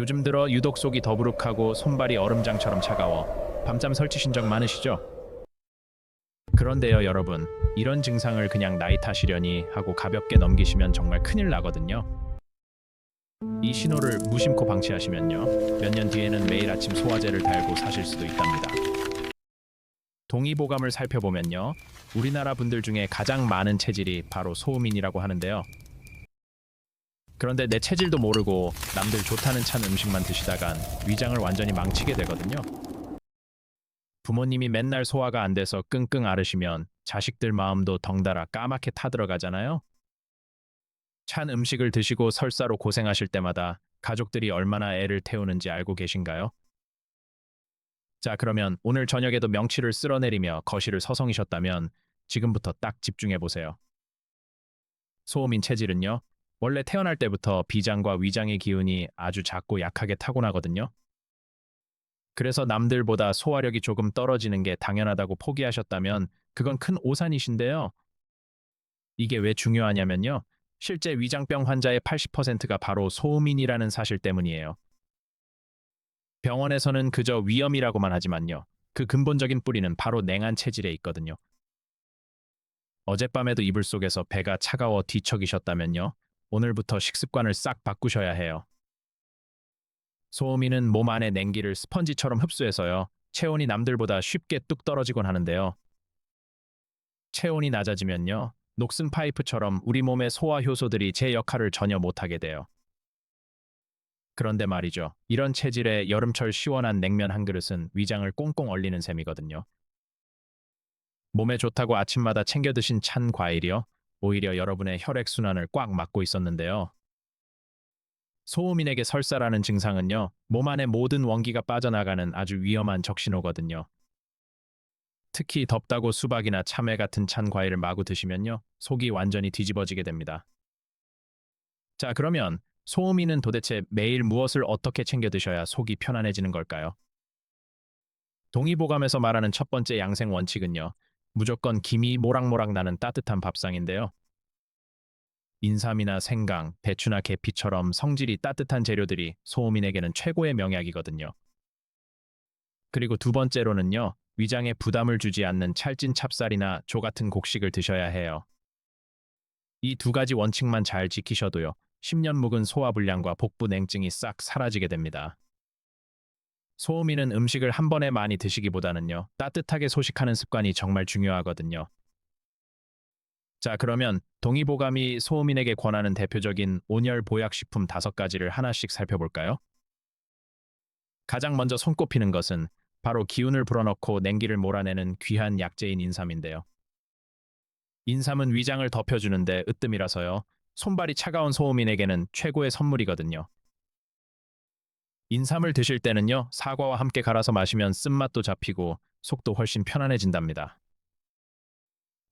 요즘 들어 유독 속이 더부룩하고 손발이 얼음장처럼 차가워 밤잠 설치신 적 많으시죠? 그런데요, 여러분, 이런 증상을 그냥 나이 탓이려니 하고 가볍게 넘기시면 정말 큰일 나거든요. 이 신호를 무심코 방치하시면요, 몇 년 뒤에는 매일 아침 소화제를 달고 사실 수도 있답니다. 동의보감을 살펴보면요, 우리나라 분들 중에 가장 많은 체질이 바로 소음인이라고 하는데요. 그런데 내 체질도 모르고 남들 좋다는 찬 음식만 드시다간 위장을 완전히 망치게 되거든요. 부모님이 맨날 소화가 안 돼서 끙끙 앓으시면 자식들 마음도 덩달아 까맣게 타들어가잖아요. 찬 음식을 드시고 설사로 고생하실 때마다 가족들이 얼마나 애를 태우는지 알고 계신가요? 자, 그러면 오늘 저녁에도 명치를 쓸어내리며 거실을 서성이셨다면 지금부터 딱 집중해 보세요. 소음인 체질은요, 원래 태어날 때부터 비장과 위장의 기운이 아주 작고 약하게 타고나거든요. 그래서 남들보다 소화력이 조금 떨어지는 게 당연하다고 포기하셨다면 그건 큰 오산이신데요. 이게 왜 중요하냐면요, 실제 위장병 환자의 80%가 바로 소음인이라는 사실 때문이에요. 병원에서는 그저 위험이라고만 하지만요, 그 근본적인 뿌리는 바로 냉한 체질에 있거든요. 어젯밤에도 이불 속에서 배가 차가워 뒤척이셨다면요, 오늘부터 식습관을 싹 바꾸셔야 해요. 소음인은 몸 안의 냉기를 스펀지처럼 흡수해서요, 체온이 남들보다 쉽게 뚝 떨어지곤 하는데요. 체온이 낮아지면요, 녹슨 파이프처럼 우리 몸의 소화 효소들이 제 역할을 전혀 못하게 돼요. 그런데 말이죠, 이런 체질에 여름철 시원한 냉면 한 그릇은 위장을 꽁꽁 얼리는 셈이거든요. 몸에 좋다고 아침마다 챙겨 드신 찬 과일이요, 오히려 여러분의 혈액순환을 꽉 막고 있었는데요. 소음인에게 설사라는 증상은요, 몸 안의 모든 원기가 빠져나가는 아주 위험한 적신호거든요. 특히 덥다고 수박이나 참외 같은 찬 과일을 마구 드시면요, 속이 완전히 뒤집어지게 됩니다. 자, 그러면 소음인은 도대체 매일 무엇을 어떻게 챙겨 드셔야 속이 편안해지는 걸까요? 동의보감에서 말하는 첫 번째 양생 원칙은요, 무조건 김이 모락모락 나는 따뜻한 밥상인데요. 인삼이나 생강, 배추나 계피처럼 성질이 따뜻한 재료들이 소음인에게는 최고의 명약이거든요. 그리고 두 번째로는요, 위장에 부담을 주지 않는 찰진 찹쌀이나 조 같은 곡식을 드셔야 해요. 이 두 가지 원칙만 잘 지키셔도요, 10년 묵은 소화불량과 복부 냉증이 싹 사라지게 됩니다. 소음인은 음식을 한 번에 많이 드시기보다는요, 따뜻하게 소식하는 습관이 정말 중요하거든요. 자, 그러면 동의보감이 소음인에게 권하는 대표적인 온열 보약식품 5가지를 하나씩 살펴볼까요? 가장 먼저 손꼽히는 것은 바로 기운을 불어넣고 냉기를 몰아내는 귀한 약재인 인삼인데요. 인삼은 위장을 덮여주는데 으뜸이라서요, 손발이 차가운 소음인에게는 최고의 선물이거든요. 인삼을 드실 때는요, 사과와 함께 갈아서 마시면 쓴맛도 잡히고 속도 훨씬 편안해진답니다.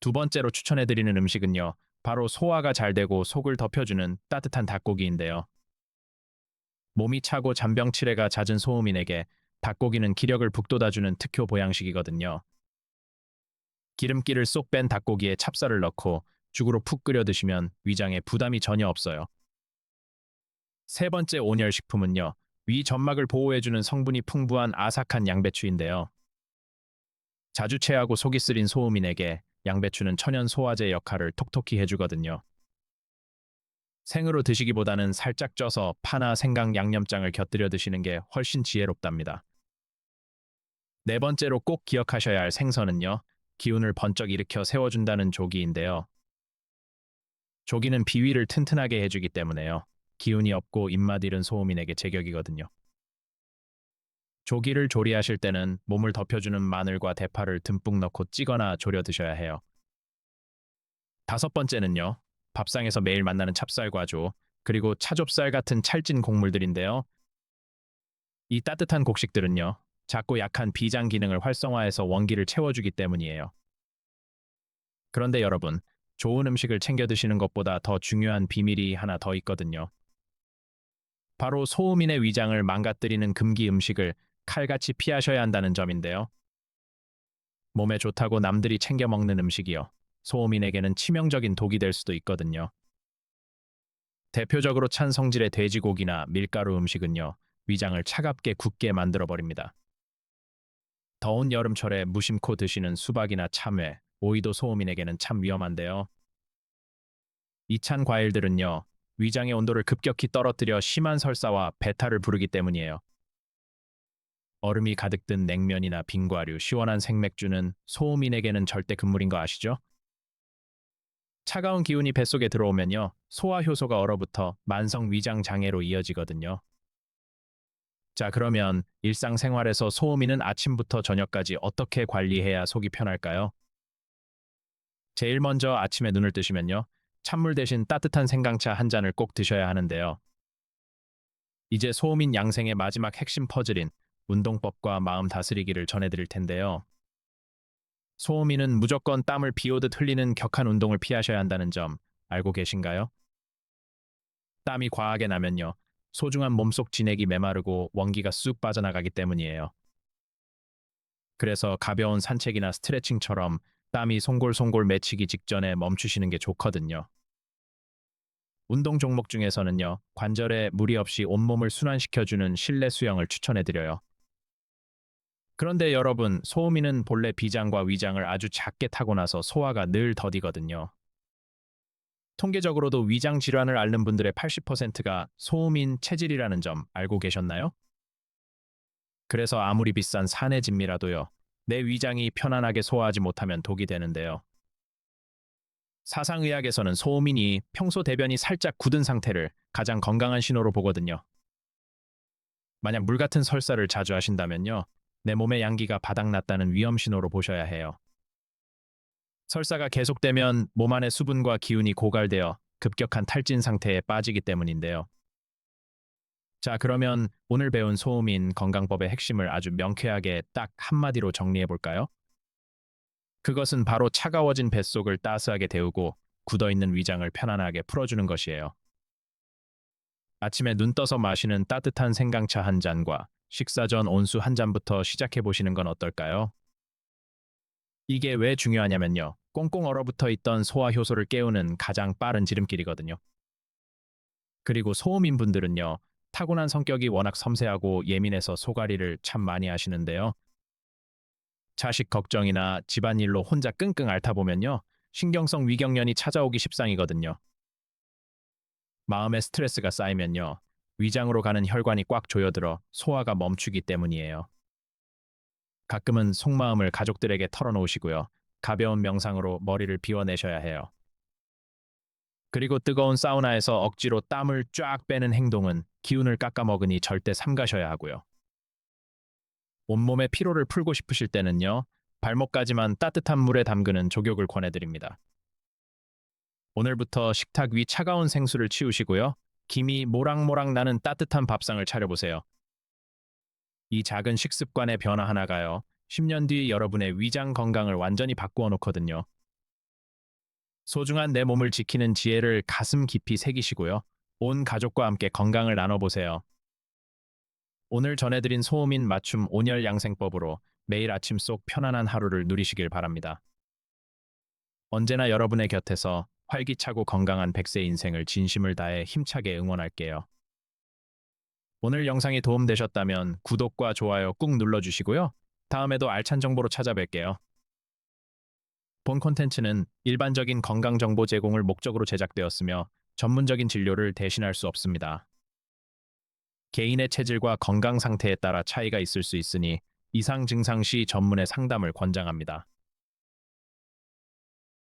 두 번째로 추천해드리는 음식은요, 바로 소화가 잘 되고 속을 덮여주는 따뜻한 닭고기인데요. 몸이 차고 잔병치레가 잦은 소음인에게 닭고기는 기력을 북돋아주는 특효 보양식이거든요. 기름기를 쏙 뺀 닭고기에 찹쌀을 넣고 죽으로 푹 끓여 드시면 위장에 부담이 전혀 없어요. 세 번째 온열 식품은요, 위 점막을 보호해주는 성분이 풍부한 아삭한 양배추인데요. 자주 체하고 속이 쓰린 소음인에게 양배추는 천연 소화제 역할을 톡톡히 해주거든요. 생으로 드시기보다는 살짝 쪄서 파나 생강 양념장을 곁들여 드시는 게 훨씬 지혜롭답니다. 네 번째로 꼭 기억하셔야 할 생선은요, 기운을 번쩍 일으켜 세워준다는 조기인데요. 조기는 비위를 튼튼하게 해주기 때문에요, 기운이 없고 입맛 잃은 소음인에게 제격이거든요. 조기를 조리하실 때는 몸을 덮여주는 마늘과 대파를 듬뿍 넣고 찌거나 졸여 드셔야 해요. 다섯 번째는요, 밥상에서 매일 만나는 찹쌀과조, 그리고 차좁쌀 같은 찰진 곡물들인데요. 이 따뜻한 곡식들은요, 작고 약한 비장 기능을 활성화해서 원기를 채워주기 때문이에요. 그런데 여러분, 좋은 음식을 챙겨 드시는 것보다 더 중요한 비밀이 하나 더 있거든요. 바로 소음인의 위장을 망가뜨리는 금기 음식을 칼같이 피하셔야 한다는 점인데요. 몸에 좋다고 남들이 챙겨 먹는 음식이요, 소음인에게는 치명적인 독이 될 수도 있거든요. 대표적으로 찬 성질의 돼지고기나 밀가루 음식은요, 위장을 차갑게 굳게 만들어 버립니다. 더운 여름철에 무심코 드시는 수박이나 참외, 오이도 소음인에게는 참 위험한데요. 이 찬 과일들은요, 위장의 온도를 급격히 떨어뜨려 심한 설사와 배탈을 부르기 때문이에요. 얼음이 가득 든 냉면이나 빙과류, 시원한 생맥주는 소음인에게는 절대 금물인 거 아시죠? 차가운 기운이 뱃속에 들어오면요, 소화 효소가 얼어붙어 만성 위장 장애로 이어지거든요. 자, 그러면 일상생활에서 소음인은 아침부터 저녁까지 어떻게 관리해야 속이 편할까요? 제일 먼저 아침에 눈을 뜨시면요, 찬물 대신 따뜻한 생강차 한 잔을 꼭 드셔야 하는데요. 이제 소음인 양생의 마지막 핵심 퍼즐인 운동법과 마음 다스리기를 전해드릴 텐데요. 소음인은 무조건 땀을 비 오듯 흘리는 격한 운동을 피하셔야 한다는 점 알고 계신가요? 땀이 과하게 나면요, 소중한 몸속 진액이 메마르고 원기가 쑥 빠져나가기 때문이에요. 그래서 가벼운 산책이나 스트레칭처럼 땀이 송골송골 맺히기 직전에 멈추시는 게 좋거든요. 운동 종목 중에서는요, 관절에 무리 없이 온몸을 순환시켜주는 실내 수영을 추천해드려요. 그런데 여러분, 소음인은 본래 비장과 위장을 아주 작게 타고나서 소화가 늘 더디거든요. 통계적으로도 위장 질환을 앓는 분들의 80%가 소음인 체질이라는 점 알고 계셨나요? 그래서 아무리 비싼 산의 진미라도요, 내 위장이 편안하게 소화하지 못하면 독이 되는데요. 사상의학에서는 소음인이 평소 대변이 살짝 굳은 상태를 가장 건강한 신호로 보거든요. 만약 물 같은 설사를 자주 하신다면요, 내 몸의 양기가 바닥났다는 위험 신호로 보셔야 해요. 설사가 계속되면 몸 안의 수분과 기운이 고갈되어 급격한 탈진 상태에 빠지기 때문인데요. 자, 그러면 오늘 배운 소음인 건강법의 핵심을 아주 명쾌하게 딱 한마디로 정리해 볼까요? 그것은 바로 차가워진 뱃속을 따스하게 데우고 굳어있는 위장을 편안하게 풀어주는 것이에요. 아침에 눈 떠서 마시는 따뜻한 생강차 한 잔과 식사 전 온수 한 잔부터 시작해 보시는 건 어떨까요? 이게 왜 중요하냐면요, 꽁꽁 얼어붙어 있던 소화 효소를 깨우는 가장 빠른 지름길이거든요. 그리고 소음인 분들은요, 타고난 성격이 워낙 섬세하고 예민해서 소가리를 참 많이 하시는데요. 자식 걱정이나 집안일로 혼자 끙끙 앓다 보면요, 신경성 위경련이 찾아오기 십상이거든요. 마음의 스트레스가 쌓이면요, 위장으로 가는 혈관이 꽉 조여들어 소화가 멈추기 때문이에요. 가끔은 속마음을 가족들에게 털어놓으시고요, 가벼운 명상으로 머리를 비워내셔야 해요. 그리고 뜨거운 사우나에서 억지로 땀을 쫙 빼는 행동은 기운을 깎아먹으니 절대 삼가셔야 하고요. 온몸의 피로를 풀고 싶으실 때는요, 발목까지만 따뜻한 물에 담그는 족욕을 권해드립니다. 오늘부터 식탁 위 차가운 생수를 치우시고요, 김이 모락모락 나는 따뜻한 밥상을 차려보세요. 이 작은 식습관의 변화 하나가요, 10년 뒤 여러분의 위장 건강을 완전히 바꾸어 놓거든요. 소중한 내 몸을 지키는 지혜를 가슴 깊이 새기시고요, 온 가족과 함께 건강을 나눠보세요. 오늘 전해드린 소음인 맞춤 온열 양생법으로 매일 아침 속 편안한 하루를 누리시길 바랍니다. 언제나 여러분의 곁에서 활기차고 건강한 100세 인생을 진심을 다해 힘차게 응원할게요. 오늘 영상이 도움되셨다면 구독과 좋아요 꾹 눌러주시고요. 다음에도 알찬 정보로 찾아뵐게요. 본 콘텐츠는 일반적인 건강 정보 제공을 목적으로 제작되었으며 전문적인 진료를 대신할 수 없습니다. 개인의 체질과 건강 상태에 따라 차이가 있을 수 있으니 이상 증상 시 전문의 상담을 권장합니다.